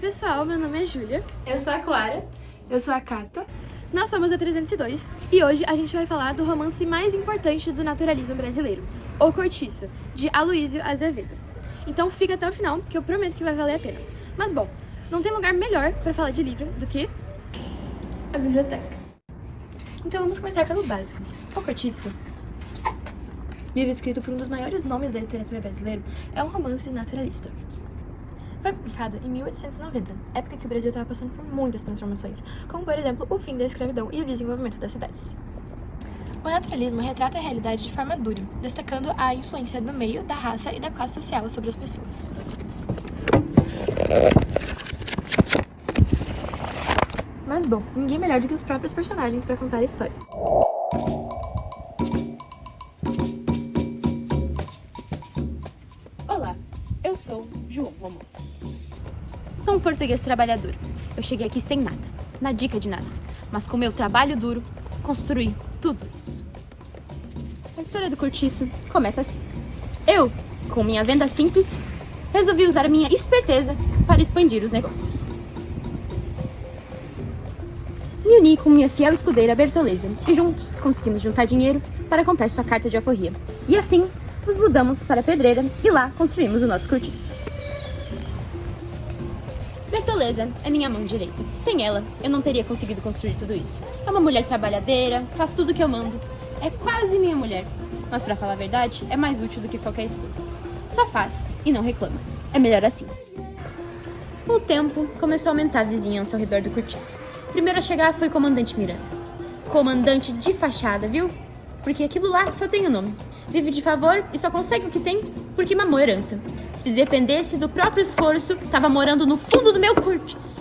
pessoal, meu nome é Júlia. Eu sou a Clara. Eu sou a Cata. Nós somos a 302 e hoje a gente vai falar do romance mais importante do naturalismo brasileiro, O Cortiço, de Aloysio Azevedo. Então fica até o final, que eu prometo que vai valer a pena. Mas bom, não tem lugar melhor para falar de livro do que a biblioteca. Então vamos começar pelo básico. O Cortiço, livro escrito por um dos maiores nomes da literatura brasileira, é um romance naturalista. Foi publicado em 1890, época em que o Brasil estava passando por muitas transformações, como, por exemplo, o fim da escravidão e o desenvolvimento das cidades. O naturalismo retrata a realidade de forma dura, destacando a influência do meio, da raça e da classe social sobre as pessoas. Mas bom, ninguém melhor do que os próprios personagens para contar a história. Olá, eu sou João Romão. Sou um português trabalhador. Eu cheguei aqui sem nada, na dica de nada, mas com meu trabalho duro, construí tudo isso. A história do Cortiço começa assim. Eu, com minha venda simples, resolvi usar minha esperteza para expandir os negócios. Me uni com minha fiel escudeira Bertoleza e juntos conseguimos juntar dinheiro para comprar sua carta de alforria. E assim, nos mudamos para a Pedreira e lá construímos o nosso cortiço. Bertoleza é minha mão direita. Sem ela, eu não teria conseguido construir tudo isso. É uma mulher trabalhadeira, faz tudo que eu mando. É quase minha mulher. Mas pra falar a verdade, é mais útil do que qualquer esposa. Só faz e não reclama. É melhor assim. Com o tempo, começou a aumentar a vizinhança ao redor do cortiço. Primeiro a chegar foi o comandante Miranda. Comandante de fachada, viu? Porque aquilo lá só tem o nome. Vive de favor e só consegue o que tem porque mamou herança. Se dependesse do próprio esforço, tava morando no fundo do meu cortiço.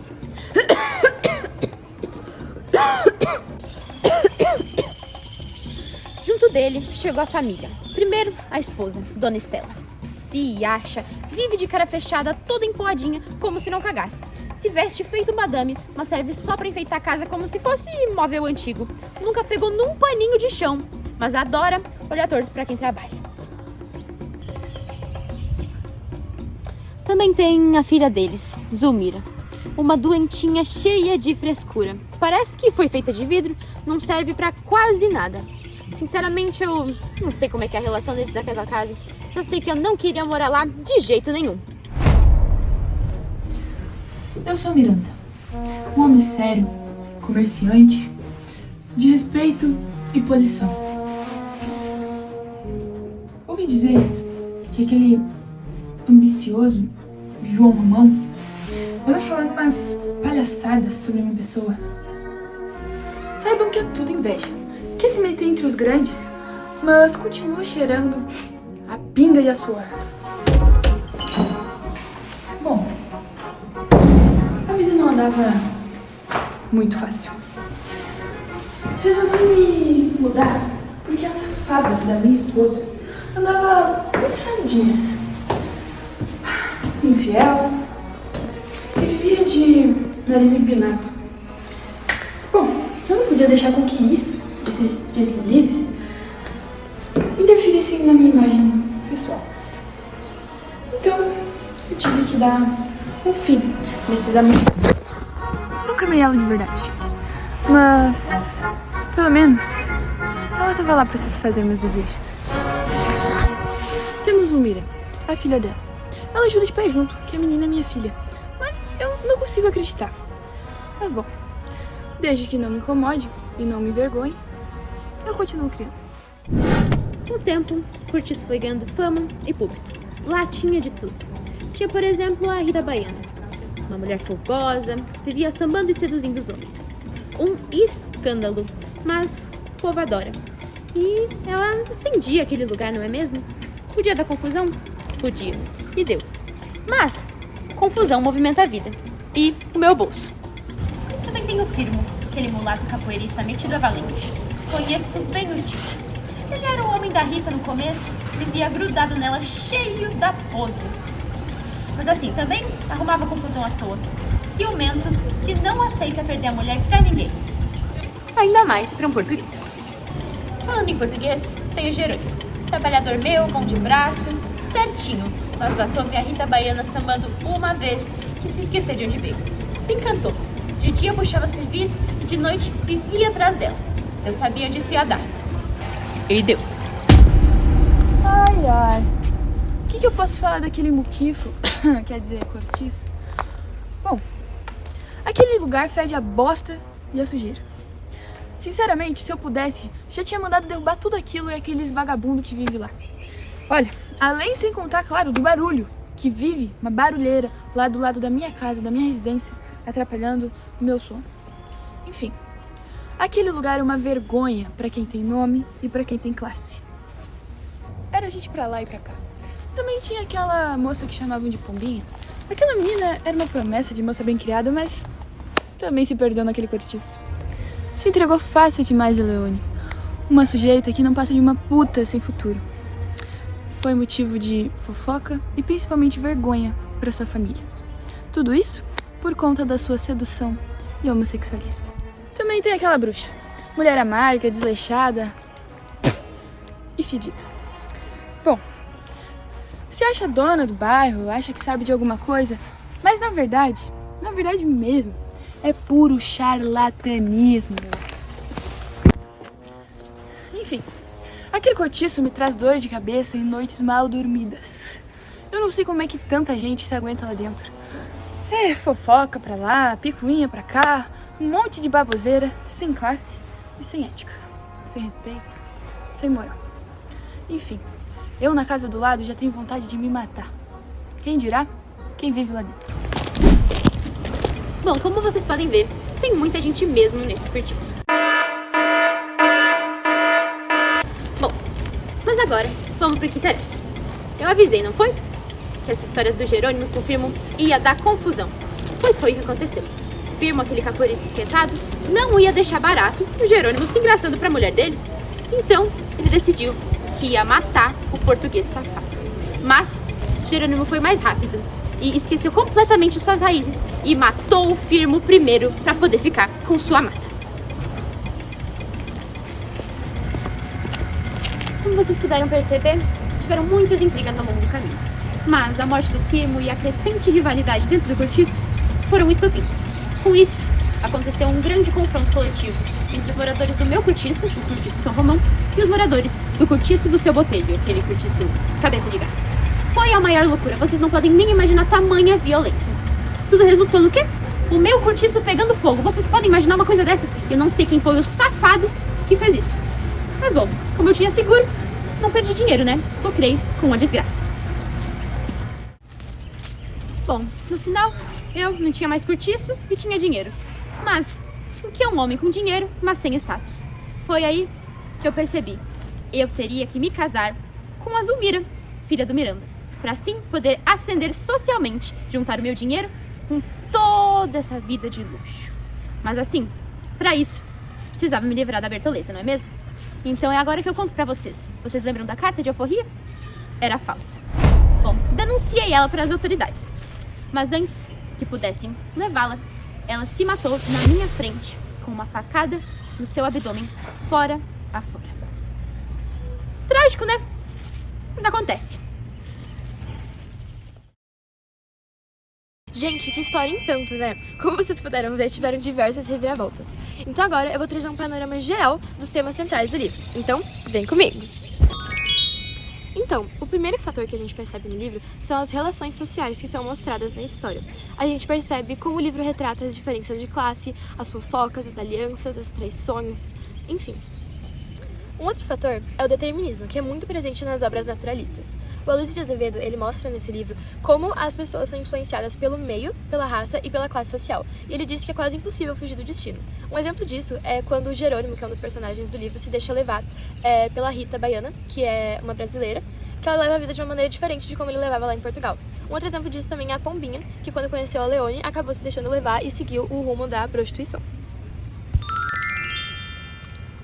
Junto dele chegou a família. Primeiro, a esposa, Dona Estela. Se acha, vive de cara fechada, toda empoadinha, como se não cagasse. Se veste feito madame, mas serve só pra enfeitar a casa como se fosse móvel antigo. Nunca pegou num paninho de chão, mas adora olhar torto pra quem trabalha. Também tem a filha deles, Zulmira. Uma doentinha cheia de frescura. Parece que foi feita de vidro, não serve pra quase nada. Sinceramente, eu não sei como é que é a relação dentro daquela casa. Só sei que eu não queria morar lá de jeito nenhum. Eu sou Miranda, um homem sério, comerciante, de respeito e posição. Ouvi dizer que aquele ambicioso João Romão anda falando umas palhaçadas sobre a minha pessoa. Saibam que é tudo inveja, que se meter entre os grandes, mas continua cheirando a pinga e a suor. Bom, a vida não andava muito fácil. Resolvi me mudar porque a safada da minha esposa andava muito saidinha, infiel e vivia de nariz empinado. Bom, eu não podia deixar com que isso, esses deslizes, interferissem na minha imagem pessoal. Então, eu tive que dar um fim nesses amigos. Nunca amei ela de verdade, mas pelo menos ela estava lá para satisfazer meus desejos. Temos Zulmira, a filha dela. Ela jura de pé junto que a menina é minha filha, mas eu não consigo acreditar. Mas bom, desde que não me incomode e não me envergonhe, eu continuo criando. Com o tempo, Cortiço foi ganhando fama e público. Lá tinha de tudo. Tinha, por exemplo, a Rita Baiana. Uma mulher folgosa, vivia sambando e seduzindo os homens. Um escândalo, mas o povo adora. E ela acendia aquele lugar, não é mesmo? Podia dar confusão? Podia. E deu. Mas, confusão movimenta a vida. E o meu bolso. Também tem o Firmo, aquele mulato capoeirista metido a valente. Conheço bem o tipo. Ele era o homem da Rita no começo, vivia grudado nela, cheio da pose. Mas assim, também arrumava confusão à toa. Ciumento, que não aceita perder a mulher pra ninguém. Ainda mais pra um português. Falando em português, tem o Jerônimo. Trabalhador meu, mão de braço, certinho. mas bastou ver a Rita Baiana sambando uma vez que se esqueceu de onde veio. Se encantou. De dia puxava serviço e de noite vivia atrás dela. Eu sabia onde isso ia dar. E deu. Ai, ai. O que eu posso falar daquele muquifo? Quer dizer, cortiço? Bom, aquele lugar fede a bosta e a sujeira. Sinceramente, se eu pudesse, já tinha mandado derrubar tudo aquilo e aqueles vagabundos que vivem lá. Olha, além sem contar, claro, do barulho, que vive uma barulheira lá do lado da minha casa, da minha residência, atrapalhando o meu sono. Enfim, aquele lugar é uma vergonha pra quem tem nome e pra quem tem classe. Era gente pra lá e pra cá. Também tinha aquela moça que chamavam de Pombinha. Aquela menina era uma promessa de moça bem criada, mas também se perdeu naquele cortiço. Se entregou fácil demais a Leone. Uma sujeita que não passa de uma puta sem futuro. Foi motivo de fofoca e principalmente vergonha para sua família. Tudo isso por conta da sua sedução e homossexualismo. Também tem aquela bruxa. Mulher amarga, desleixada e fedida. Bom, se acha dona do bairro, acha que sabe de alguma coisa, mas na verdade mesmo, é puro charlatanismo. Enfim, aquele cortiço me traz dor de cabeça em noites mal dormidas. Eu não sei como é que tanta gente se aguenta lá dentro. É fofoca pra lá, picuinha pra cá, um monte de baboseira, sem classe e sem ética, sem respeito, sem moral. Enfim, eu na casa do lado já tenho vontade de me matar. Quem dirá? Quem vive lá dentro. Bom, como vocês podem ver, tem muita gente mesmo nesse cortiço. Bom, mas agora vamos pro que interessa. Eu avisei, não foi? Que essa história do Jerônimo com o Firmo ia dar confusão. Pois foi o que aconteceu. Firmo, aquele capoeirista esquentado, não ia deixar barato o Jerônimo se engraçando pra mulher dele. Então, ele decidiu que ia matar o português safado. Mas Jerônimo foi mais rápido e esqueceu completamente suas raízes e matou o Firmo primeiro para poder ficar com sua amada. Como vocês puderam perceber, tiveram muitas intrigas ao longo do caminho. Mas a morte do Firmo e a crescente rivalidade dentro do cortiço foram um estopim. Com isso, aconteceu um grande confronto coletivo entre os moradores do meu cortiço, o cortiço São Romão, e os moradores do cortiço do seu Botelho, aquele cortiço cabeça de gato. Foi a maior loucura, vocês não podem nem imaginar tamanha violência. Tudo resultou no quê? O meu cortiço pegando fogo. Vocês podem imaginar uma coisa dessas? Eu não sei quem foi o safado que fez isso. Mas bom, como eu tinha seguro, não perdi dinheiro, né? Lucrei com uma desgraça. Bom, no final, eu não tinha mais cortiço e tinha dinheiro. Mas, o que é um homem com dinheiro, mas sem status? Foi aí que eu percebi. Eu teria que me casar com a Zulmira, filha do Miranda, para assim poder ascender socialmente, juntar o meu dinheiro com toda essa vida de luxo. Mas assim, para isso, precisava me livrar da Bertoleza, não é mesmo? Então é agora que eu conto para vocês. Vocês lembram da carta de alforria? Era falsa. Bom, denunciei ela para as autoridades. Mas antes que pudessem levá-la, ela se matou na minha frente com uma facada no seu abdômen, fora a fora. Trágico, né? Mas acontece. Gente, que história em tanto, né? Como vocês puderam ver, tiveram diversas reviravoltas. Então agora eu vou trazer um panorama geral dos temas centrais do livro. Então, vem comigo! Então, o primeiro fator que a gente percebe no livro são as relações sociais que são mostradas na história. A gente percebe como o livro retrata as diferenças de classe, as fofocas, as alianças, as traições, enfim. Um outro fator é o determinismo, que é muito presente nas obras naturalistas. O Aloysio de Azevedo, ele mostra nesse livro como as pessoas são influenciadas pelo meio, pela raça e pela classe social. E ele diz que é quase impossível fugir do destino. Um exemplo disso é quando o Jerônimo, que é um dos personagens do livro, se deixa levar pela Rita Baiana, que é uma brasileira, que ela leva a vida de uma maneira diferente de como ele levava lá em Portugal. Um outro exemplo disso também é a Pombinha, que quando conheceu a Leone, acabou se deixando levar e seguiu o rumo da prostituição.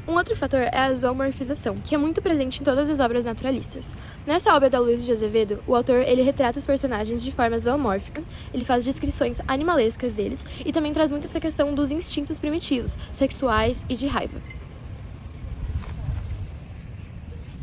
Um outro fator é a zoomorfização, que é muito presente em todas as obras naturalistas. Nessa obra da Aloysio de Azevedo, o autor ele retrata os personagens de forma zoomórfica, ele faz descrições animalescas deles e também traz muito essa questão dos instintos primitivos, sexuais e de raiva.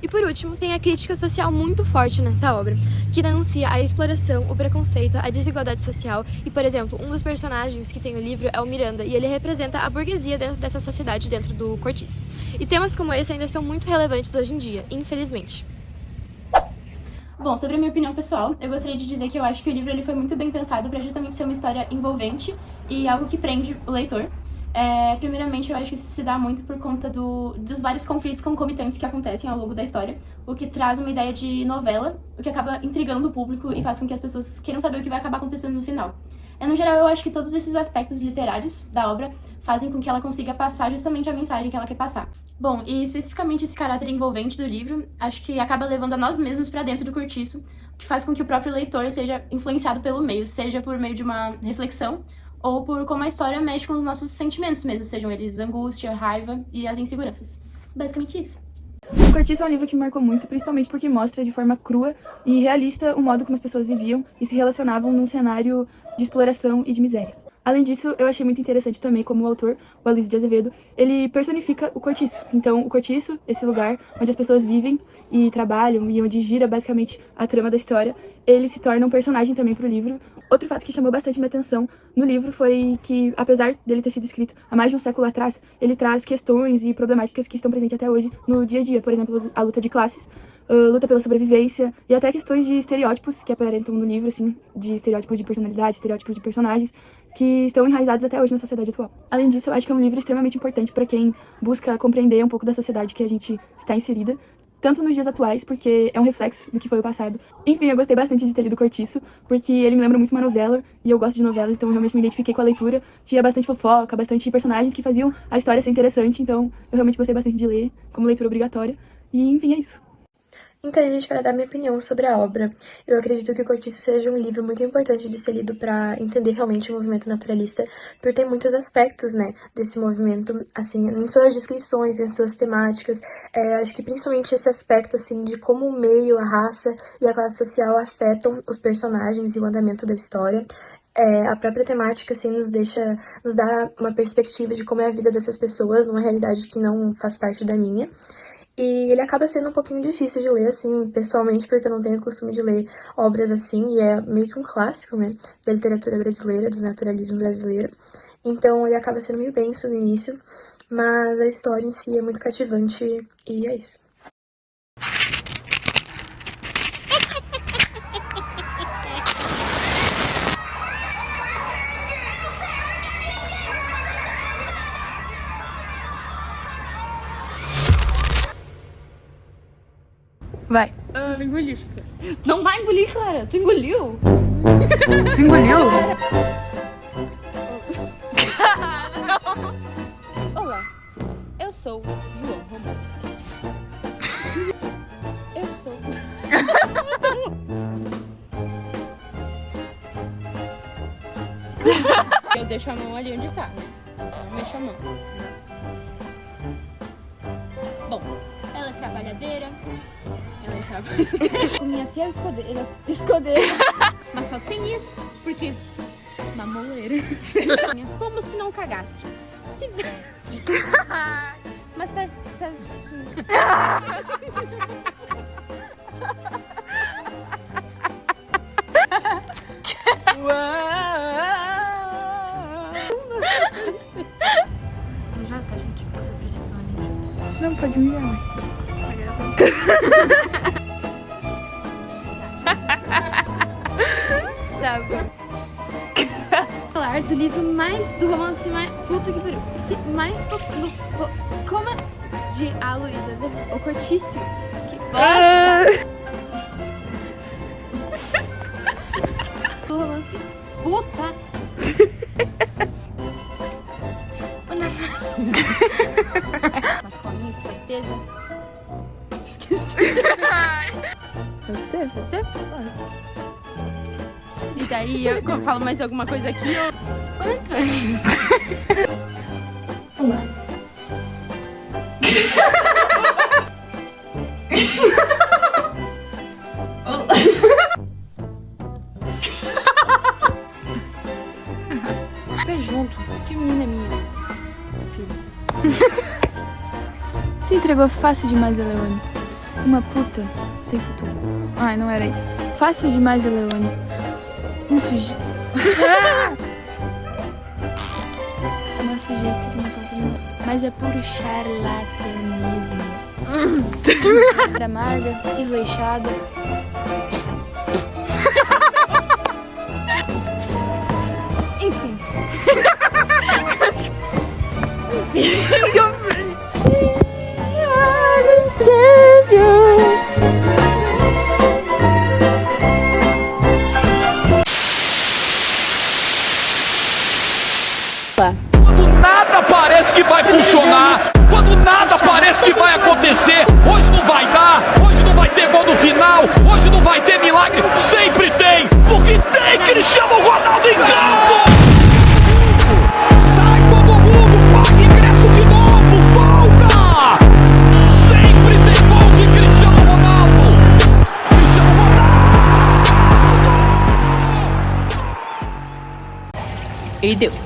E por último, tem a crítica social muito forte nessa obra, que denuncia a exploração, o preconceito, a desigualdade social e, por exemplo, um dos personagens que tem no livro é o Miranda, e ele representa a burguesia dentro dessa sociedade, dentro do Cortiço. E temas como esse ainda são muito relevantes hoje em dia, infelizmente. Bom, sobre a minha opinião pessoal, eu gostaria de dizer que eu acho que o livro ele foi muito bem pensado para justamente ser uma história envolvente e algo que prende o leitor. Primeiramente, eu acho que isso se dá muito por conta dos vários conflitos concomitantes que acontecem ao longo da história, o que traz uma ideia de novela, o que acaba intrigando o público e faz com que as pessoas queiram saber o que vai acabar acontecendo no final. No geral, eu acho que todos esses aspectos literários da obra fazem com que ela consiga passar justamente a mensagem que ela quer passar. Bom, e especificamente esse caráter envolvente do livro, acho que acaba levando a nós mesmos para dentro do Cortiço, o que faz com que o próprio leitor seja influenciado pelo meio, seja por meio de uma reflexão ou por como a história mexe com os nossos sentimentos mesmo, sejam eles angústia, raiva e as inseguranças. Basicamente isso. O Cortiço é um livro que me marcou muito, principalmente porque mostra de forma crua e realista o modo como as pessoas viviam e se relacionavam num cenário de exploração e de miséria. Além disso, eu achei muito interessante também como o autor, o Aloysio de Azevedo, ele personifica o Cortiço. Então, o Cortiço, esse lugar onde as pessoas vivem e trabalham e onde gira basicamente a trama da história, ele se torna um personagem também para o livro. Outro fato que chamou bastante minha atenção no livro foi que, apesar dele ter sido escrito há mais de um século atrás, ele traz questões e problemáticas que estão presentes até hoje no dia a dia. Por exemplo, a luta de classes, luta pela sobrevivência e até questões de estereótipos que aparentam no livro, assim, de estereótipos de personalidade, estereótipos de personagens, que estão enraizados até hoje na sociedade atual. Além disso, eu acho que é um livro extremamente importante para quem busca compreender um pouco da sociedade que a gente está inserida, tanto nos dias atuais, porque é um reflexo do que foi o passado. Enfim, eu gostei bastante de ter lido o Cortiço, porque ele me lembra muito uma novela, e eu gosto de novelas, então eu realmente me identifiquei com a leitura. Tinha bastante fofoca, bastante personagens que faziam a história ser interessante, então eu realmente gostei bastante de ler, como leitura obrigatória. E, enfim, é isso. Então, gente, para dar minha opinião sobre a obra, eu acredito que o Cortiço seja um livro muito importante de ser lido para entender realmente o movimento naturalista, por ter muitos aspectos, né, desse movimento, assim, em suas descrições, em suas temáticas. Acho que principalmente esse aspecto, assim, de como o meio, a raça e a classe social afetam os personagens e o andamento da história. A própria temática, assim, nos dá uma perspectiva de como é a vida dessas pessoas, numa realidade que não faz parte da minha. E ele acaba sendo um pouquinho difícil de ler, assim, pessoalmente, porque eu não tenho o costume de ler obras assim, e é meio que um clássico, né, da literatura brasileira, do naturalismo brasileiro. Então ele acaba sendo meio denso no início, mas a história em si é muito cativante, e é isso. Vai. Eu engoli, não vai engolir, Clara. Tu engoliu? Tu engoliu? Olá, eu sou João Romão. Eu sou. Eu deixo a mão ali onde tá, né? Não mexo a mão. Bom, ela é trabalhadeira. Ela é trabalhadeira. Com minha fiel escudeira. Mas só tem isso, porque mamoleira. Como se não cagasse. Se veste. Mas tá... Já que a gente, vocês precisam de ajuda. Não, pode me ligar. Tá bom. Falar do livro do romance mais... Puta que pariu. Mais como de Aloysio Azevedo. O Cortiço. Que bosta. Do romance... Puta. Mas com a minha esperteza... Pode ser? Pode ser? Pode. E daí eu falo mais alguma coisa aqui ou... Olá. Pé junto. Que menina minha. Se entregou fácil demais, Leone. Uma puta sem futuro. Ai, não era isso. Fácil demais, Leone. Um sujeito. Uma sujeita que não consegue. Mas é puro charlatanismo. Amarga, desleixada. Enfim. Quando nada parece que vai funcionar, quando nada parece que vai acontecer, hoje não vai dar, hoje não vai ter gol no final, hoje não vai ter milagre, sempre tem, porque tem Cristiano Ronaldo em campo! Sai todo mundo, paga ingresso de novo, volta! Sempre tem gol de Cristiano Ronaldo! Cristiano Ronaldo! E deu.